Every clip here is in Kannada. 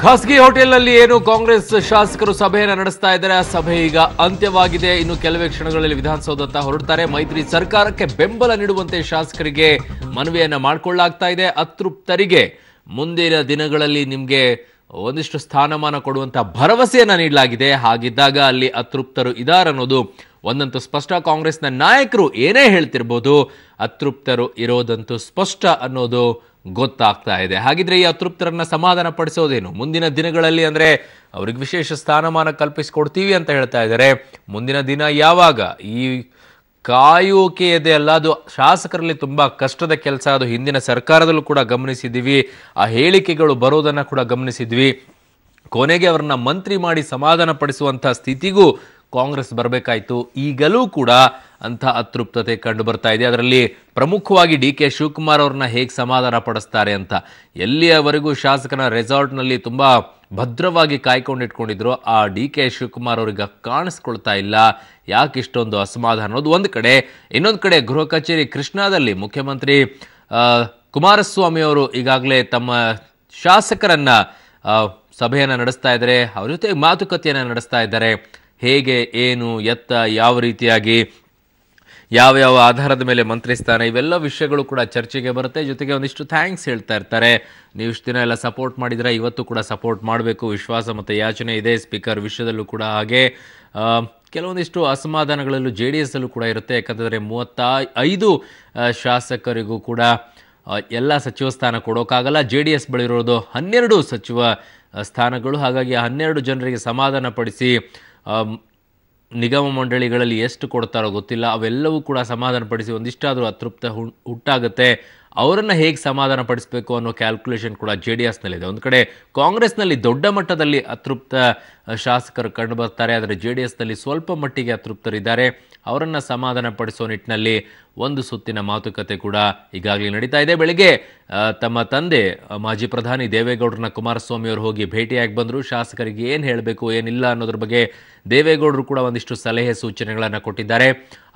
ಖಾಸಗಿ ಹೋಟೆಲ್ನಲ್ಲಿ ಏನು ಕಾಂಗ್ರೆಸ್ ಶಾಸಕರು ಸಭೆಯನ್ನು ನಡೆಸ್ತಾ ಇದ್ದಾರೆ. ಆ ಸಭೆ ಈಗ ಅಂತ್ಯವಾಗಿದೆ. ಇನ್ನು ಕೆಲವೇ ಕ್ಷಣಗಳಲ್ಲಿ ವಿಧಾನಸೌಧದತ್ತ ಹೊರಡ್ತಾರೆ. ಮೈತ್ರಿ ಸರ್ಕಾರಕ್ಕೆ ಬೆಂಬಲ ನೀಡುವಂತೆ ಶಾಸಕರಿಗೆ ಮನವಿಯನ್ನ ಮಾಡಿಕೊಳ್ಳಲಾಗ್ತಾ ಇದೆ. ಅತೃಪ್ತರಿಗೆ ಮುಂದಿನ ದಿನಗಳಲ್ಲಿ ನಿಮಗೆ ಒಂದಿಷ್ಟು ಸ್ಥಾನಮಾನ ಕೊಡುವಂತ ಭರವಸೆಯನ್ನ ನೀಡಲಾಗಿದೆ. ಹಾಗಿದ್ದಾಗ ಅಲ್ಲಿ ಅತೃಪ್ತರು ಇದಾರನ್ನೋದು ಒಂದಂತೂ ಸ್ಪಷ್ಟ. ಕಾಂಗ್ರೆಸ್ನ ನಾಯಕರು ಏನೇ ಹೇಳ್ತಿರ್ಬೋದು, ಅತೃಪ್ತರು ಇರೋದಂತೂ ಸ್ಪಷ್ಟ ಅನ್ನೋದು ಗೊತ್ತಾಗ್ತಾ ಇದೆ. ಹಾಗಿದ್ರೆ ಈ ಅತೃಪ್ತರನ್ನ ಸಮಾಧಾನ ಪಡಿಸೋದೇನು ಮುಂದಿನ ದಿನಗಳಲ್ಲಿ, ಅಂದ್ರೆ ಅವ್ರಿಗೆ ವಿಶೇಷ ಸ್ಥಾನಮಾನ ಕಲ್ಪಿಸಿಕೊಡ್ತೀವಿ ಅಂತ ಹೇಳ್ತಾ ಇದ್ದಾರೆ. ಮುಂದಿನ ದಿನ ಯಾವಾಗ ಈ ಕಾಯೋಕೆ ಇದೆ ಅಲ್ಲ, ಅದು ಶಾಸಕರಲ್ಲಿ ತುಂಬಾ ಕಷ್ಟದ ಕೆಲಸ. ಅದು ಹಿಂದಿನ ಸರ್ಕಾರದಲ್ಲೂ ಕೂಡ ಗಮನಿಸಿದ್ವಿ. ಆ ಹೇಳಿಕೆಗಳು ಬರೋದನ್ನ ಕೂಡ ಗಮನಿಸಿದ್ವಿ. ಕೊನೆಗೆ ಅವರನ್ನ ಮಂತ್ರಿ ಮಾಡಿ ಸಮಾಧಾನ ಪಡಿಸುವಂತ ಸ್ಥಿತಿಗೂ ಕಾಂಗ್ರೆಸ್ ಬರಬೇಕಾಯ್ತು. ಈಗಲೂ ಕೂಡ ಅಂತ ಅತೃಪ್ತತೆ ಕಂಡು ಬರ್ತಾ ಇದೆ. ಅದರಲ್ಲಿ ಪ್ರಮುಖವಾಗಿ ಡಿ.ಕೆ. ಶಿವಕುಮಾರ್ ಅವ್ರನ್ನ ಹೇಗೆ ಸಮಾಧಾನ ಪಡಿಸ್ತಾರೆ ಅಂತ. ಎಲ್ಲಿಯವರೆಗೂ ಶಾಸಕನ ರೆಸಾರ್ಟ್ನಲ್ಲಿ ತುಂಬಾ ಭದ್ರವಾಗಿ ಕಾಯ್ಕೊಂಡಿಟ್ಕೊಂಡಿದ್ರು, ಆ ಡಿ.ಕೆ. ಶಿವಕುಮಾರ್ ಅವ್ರಿಗೆ ಕಾಣಿಸ್ಕೊಳ್ತಾ ಇಲ್ಲ. ಯಾಕೆ ಇಷ್ಟೊಂದು ಅಸಮಾಧಾನ ಅನ್ನೋದು ಒಂದು ಕಡೆ. ಇನ್ನೊಂದು ಕಡೆ ಗೃಹ ಕಚೇರಿ ಕೃಷ್ಣಾದಲ್ಲಿ ಮುಖ್ಯಮಂತ್ರಿ ಕುಮಾರಸ್ವಾಮಿ ಅವರು ಈಗಾಗಲೇ ತಮ್ಮ ಶಾಸಕರನ್ನ ಸಭೆಯನ್ನ ನಡೆಸ್ತಾ ಇದ್ದಾರೆ. ಅವ್ರ ಜೊತೆ ಮಾತುಕತೆಯನ್ನ ನಡೆಸ್ತಾ ಇದ್ದಾರೆ. ಹೇಗೆ, ಏನು, ಎತ್ತ, ಯಾವ ರೀತಿಯಾಗಿ, ಯಾವ ಆಧಾರದ ಮೇಲೆ ಮಂತ್ರಿ ಸ್ಥಾನ, ಇವೆಲ್ಲ ವಿಷಯಗಳು ಕೂಡ ಚರ್ಚೆಗೆ ಬರುತ್ತೆ. ಜೊತೆಗೆ ಒಂದಿಷ್ಟು ಥ್ಯಾಂಕ್ಸ್ ಹೇಳ್ತಾ ಇರ್ತಾರೆ. ನೀವು ಇಷ್ಟು ದಿನ ಎಲ್ಲ ಸಪೋರ್ಟ್ ಮಾಡಿದ್ರೆ ಇವತ್ತು ಕೂಡ ಸಪೋರ್ಟ್ ಮಾಡಬೇಕು, ವಿಶ್ವಾಸ ಮತ್ತು ಯಾಚನೆ ಇದೆ. ಸ್ಪೀಕರ್ ವಿಷಯದಲ್ಲೂ ಕೂಡ ಹಾಗೆ ಕೆಲವೊಂದಿಷ್ಟು ಅಸಮಾಧಾನಗಳಲ್ಲೂ JDS ಅಲ್ಲೂ ಕೂಡ ಇರುತ್ತೆ. ಯಾಕಂತಂದರೆ 35 ಶಾಸಕರಿಗೂ ಕೂಡ ಎಲ್ಲ ಸಚಿವ ಸ್ಥಾನ ಕೊಡೋಕ್ಕಾಗಲ್ಲ. JDS ಬಳಿರೋದು 12 ಸಚಿವ ಸ್ಥಾನಗಳು. ಹಾಗಾಗಿ 12 ಜನರಿಗೆ ಸಮಾಧಾನ ಪಡಿಸಿ ನಿಗಮ ಮಂಡಳಿಗಳಲ್ಲಿ ಎಷ್ಟು ಕೊಡ್ತಾರೋ ಗೊತ್ತಿಲ್ಲ. ಅವೆಲ್ಲವೂ ಕೂಡ ಸಮಾಧಾನ ಪಡಿಸಿ ಒಂದಿಷ್ಟಾದರೂ ಅತೃಪ್ತ ಹುಟ್ಟಾಗುತ್ತೆ. ಅವರನ್ನು ಹೇಗೆ ಸಮಾಧಾನ ಪಡಿಸಬೇಕು ಅನ್ನೋ ಕ್ಯಾಲ್ಕುಲೇಷನ್ ಕೂಡ JDSನಲ್ಲಿದೆ. ಒಂದು ಕಡೆ ಕಾಂಗ್ರೆಸ್ನಲ್ಲಿ ದೊಡ್ಡ ಮಟ್ಟದಲ್ಲಿ ಅತೃಪ್ತ ಶಾಸಕರು ಕಂಡು ಬರ್ತಾರೆ. ಆದರೆ JDSನಲ್ಲಿ ಸ್ವಲ್ಪ ಮಟ್ಟಿಗೆ ಅತೃಪ್ತರಿದ್ದಾರೆ. ಅವರನ್ನು ಸಮಾಧಾನ ಪಡಿಸೋ ನಿಟ್ಟಿನಲ್ಲಿ ಒಂದು ಸುತ್ತಿನ ಮಾತುಕತೆ ಕೂಡ ಈಗಾಗಲೇ ನಡೀತಾ ಇದೆ. ಬೆಳಗ್ಗೆ ತಮ್ಮ ತಂದೆ ಮಾಜಿ ಪ್ರಧಾನಿ ದೇವೇಗೌಡರನ್ನ ಕುಮಾರಸ್ವಾಮಿ ಅವರು ಹೋಗಿ ಭೇಟಿಯಾಗಿ ಬಂದರು. ಶಾಸಕರಿಗೆ ಏನು ಹೇಳಬೇಕು, ಏನಿಲ್ಲ ಅನ್ನೋದ್ರ ಬಗ್ಗೆ ದೇವೇಗೌಡರು ಕೂಡ ಒಂದಿಷ್ಟು ಸಲಹೆ ಸೂಚನೆಗಳನ್ನು ಕೊಟ್ಟಿದ್ದಾರೆ.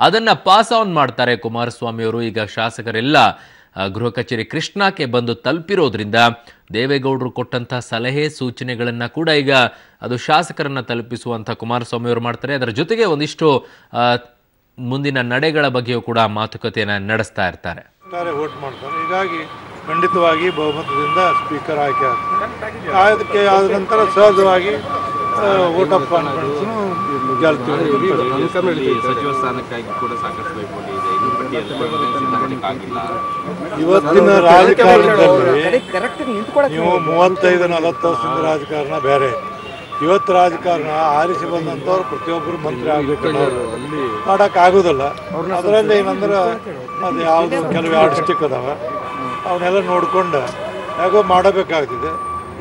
ಅದನ್ನು ಪಾಸ್ ಆನ್ ಮಾಡ್ತಾರೆ ಕುಮಾರಸ್ವಾಮಿ ಅವರು. ಈಗ ಶಾಸಕರೆಲ್ಲ ಗೃಹ ಕಚೇರಿ ಕೃಷ್ಣಕ್ಕೆ ಬಂದು ತಲುಪಿರೋದ್ರಿಂದ ದೇವೇಗೌಡರು ಕೊಟ್ಟಂತಹ ಸಲಹೆ ಸೂಚನೆಗಳನ್ನು ಕೂಡ ಈಗ ಅದು ಶಾಸಕರನ್ನ ತಲುಪಿಸುವಂಥ ಕುಮಾರಸ್ವಾಮಿ ಅವರು ಮಾಡ್ತಾರೆ. ಅದರ ಜೊತೆಗೆ ಒಂದಿಷ್ಟು ಮುಂದಿನ ನಡೆಗಳ ಬಗ್ಗೆಯೂ ಕೂಡ ಮಾತುಕತೆಯನ್ನು ನಡೆಸ್ತಾ ಇರ್ತಾರೆ. ವೋಟ್ ಮಾಡ್ತಾರೆ. ಹೀಗಾಗಿ ಖಂಡಿತವಾಗಿ ಬಹುಮತದಿಂದ ಸ್ಪೀಕರ್ ಆಯ್ಕೆ ಆಗ್ತದೆ. ಅದಕ್ಕೆ ಆದ ನಂತರ ಸಹಜವಾಗಿ ವೋಟ್ ಆಫ್ ಕಾನ್ಫಿಡೆನ್ಸ್ ಸಚಿವ ಸ್ಥಾನಕ್ಕಾಗಿ ಕೂಡ ಸಾಕಷ್ಟು ಪೈಪೋಟಿ ಇದೆ. ಇವತ್ತಿನ ರಾಜಕಾರಣದಲ್ಲಿ ನೀವು 35-40 ವರ್ಷದ ರಾಜಕಾರಣ ಬೇರೆ. ಇವತ್ತು ರಾಜಕಾರಣ ಆರಿಸಿ ಬಂದಂಥವ್ರು ಪ್ರತಿಯೊಬ್ಬರು ಮಂತ್ರಿ ಆಗಬೇಕು ಮಾಡೋಕ್ಕಾಗೋದಿಲ್ಲ. ಅದರಲ್ಲಿ ಏನಂದ್ರೆ ಅದು ಯಾವುದು ಕೆಲವು ಡಿಸ್ಟಿಕ್ ಅದಾವೆ, ಅವನ್ನೆಲ್ಲ ನೋಡ್ಕೊಂಡು ಹೇಗೋ ಮಾಡಬೇಕಾಗ್ತಿದೆ.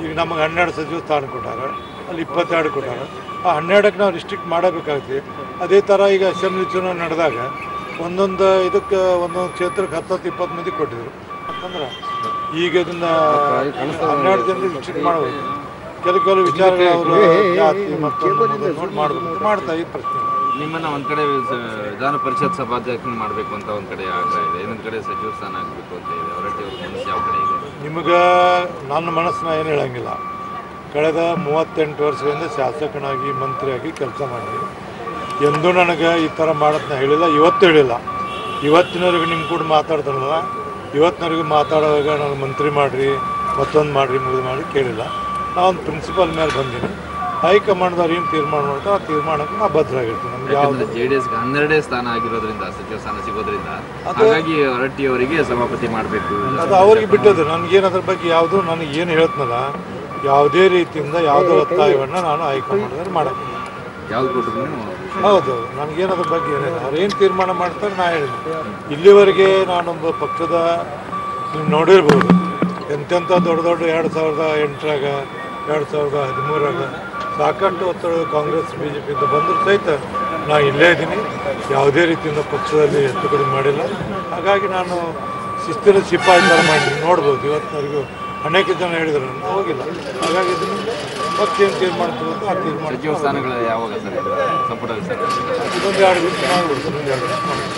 ಈಗ ನಮಗೆ 12 ಸಚಿವ ಸ್ಥಾನ ಕೊಟ್ಟಾರೆ, ಅಲ್ಲಿ 22 ಕೊಟ್ಟಾರೆ. ಆ 12ಕ್ಕೆ ನಾವು ರಿಸ್ಟ್ರಿಕ್ಟ್ ಮಾಡಬೇಕಾಗ್ತೀವಿ. ಅದೇ ಥರ ಈಗ ಅಸೆಂಬ್ಲಿ ಚುನಾವಣೆ ನಡೆದಾಗ ಒಂದೊಂದು ಇದಕ್ಕೆ ಒಂದೊಂದು ಕ್ಷೇತ್ರಕ್ಕೆ 10-20 ಮಂದಿ ಕೊಟ್ಟಿದ್ರು. ಯಾಕಂದ್ರೆ ಈಗ ಇದನ್ನು 12 ಜನರಿಗೆ ರಿಸ್ಟ್ರಿಕ್ಟ್ ಮಾಡಬೇಕು. ಕೆಲವು ವಿಚಾರಗಳು ಅವರು ಜಾತಿ ಮತ್ತೊಂದು ನೋಡಿ ಮಾಡಬೇಕು, ಮಾಡ್ತಾ ಈ ಪ್ರಶ್ನೆ. ನಿಮ್ಮನ್ನ ಒಂದ್ ಕಡೆ ವಿಧಾನ ಪರಿಷತ್ ಸಭಾಧ್ಯಕ್ಷ ಮಾಡಬೇಕು ಅಂತ ಒಂದ್ ಕಡೆ ಆಗ್ತಾ ಇದೆ, ಇನ್ನೊಂದ್ ಕಡೆ ಸಚಿವ ಸ್ಥಾನ ಆಗಬೇಕು ಅಂತ ಇದೆ. ಹೊರಟಿ ಅವ್ರ ಮನಸ್ಸು ಯಾವ ಕಡೆ ಇದೆ? ನಿಮಗೆ ನನ್ನ ಮನಸ್ಸನ್ನ ಏನು ಹೇಳಂಗಿಲ್ಲ. ಕಳೆದ 38 ವರ್ಷದಿಂದ ಶಾಸಕನಾಗಿ ಮಂತ್ರಿಯಾಗಿ ಕೆಲಸ ಮಾಡಿ ಎಂದೂ ನನಗೆ ಈ ಥರ ಮಾಡೋದನ್ನ ಹೇಳಿಲ್ಲ, ಇವತ್ತು ಹೇಳಿಲ್ಲ. ಇವತ್ತಿನವರೆಗೂ ನಿಮ್ಮ ಕೂಡ ಮಾತಾಡ್ತಾರಲ್ಲ, ಇವತ್ತಿನವರೆಗೂ ಮಾತಾಡುವಾಗ ನಾನು ಮಂತ್ರಿ ಮಾಡಿರಿ, ಮತ್ತೊಂದು ಮಾಡಿರಿ, ಮುಗಿದು ಮಾಡಿ ಕೇಳಿಲ್ಲ. ನಾವೊಂದು ಪ್ರಿನ್ಸಿಪಲ್ ಮೇಲೆ ಬಂದೀನಿ. ಹೈಕಮಾಂಡ್ದವ್ರು ಏನು ತೀರ್ಮಾನ ಮಾಡ್ತಾರೆ ಆ ತೀರ್ಮಾನಕ್ಕೆ ನಾವು ಭದ್ರಾಗಿರ್ತೀವಿ. ನಮ್ಗೆ ಯಾವುದು JDSಗೆ 12 ಸ್ಥಾನ ಆಗಿರೋದ್ರಿಂದ, ಸಚಿವ ಸ್ಥಾನ ಸಿಗೋದ್ರಿಂದ ಹಾಗಾಗಿ ಹೊರಟ್ಟಿ ಅವರಿಗೆ ಸಭಾಪತಿ ಮಾಡಬೇಕು, ಅದು ಅವ್ರಿಗೆ ಬಿಟ್ಟದ್ದು. ನನಗೇನು ಅದ್ರ ಬಗ್ಗೆ ಯಾವುದು ನನಗೇನು ಹೇಳ್ತನಲ್ಲ, ಯಾವುದೇ ರೀತಿಯಿಂದ ಯಾವುದೇ ಒತ್ತಾಯವನ್ನು ನಾನು ಹೈಕಮಾಂಡ್ದಲ್ಲಿ ಮಾಡೋದು. ಯಾವ್ದು ಕೊಟ್ಟರು? ಹೌದು, ನನಗೇನದ್ರ ಬಗ್ಗೆ ಏನಿಲ್ಲ. ಅವ್ರು ಏನು ತೀರ್ಮಾನ ಮಾಡ್ತಾರೆ ನಾ ಹೇಳಿದ್ದೆ. ಇಲ್ಲಿವರೆಗೆ ನಾನೊಬ್ಬ ಪಕ್ಷದ ನೀವು ನೋಡಿರ್ಬೋದು, ಎಂತೆಂಥ ದೊಡ್ಡ 2008ರಾಗ 2013ರಾಗ ಸಾಕಷ್ಟು ಒತ್ತಡ ಕಾಂಗ್ರೆಸ್ BJPಯಿಂದ ಬಂದರೂ ಸಹಿತ ನಾನು ಇಲ್ಲೇ ಇದ್ದೀನಿ. ಯಾವುದೇ ರೀತಿಯಿಂದ ಪಕ್ಷದಲ್ಲಿ ಹೆಚ್ಚು ಕಡಿಮೆ ಮಾಡಿಲ್ಲ. ಹಾಗಾಗಿ ನಾನು ಶಿಸ್ತಿನ ಸಿಪಾಯಿ ಥರ ಮಾಡಿ ನೋಡ್ಬೋದು. ಇವತ್ತಿನವರೆಗೂ ಅನೇಕ ಜನ ಹೇಳಿದ್ರು, ನಾನು ಹೋಗಿಲ್ಲ. ಹಾಗಾಗಿ ಇದರಿಂದ ಮತ್ತೇನು ತೀರ್ಮಾನ ತಗೋದು ಆ ತೀರ್ಮಾನ. ಸಚಿವ ಸ್ಥಾನಗಳು ಯಾವಾಗ ಸರ್ ಸಂಪುಟ? ಇದೊಂದು 2 ದಿವಸ ಮಾಡ್ಬೋದು, 2 ದಿವಸ ಮಾಡ್ಬೋದು.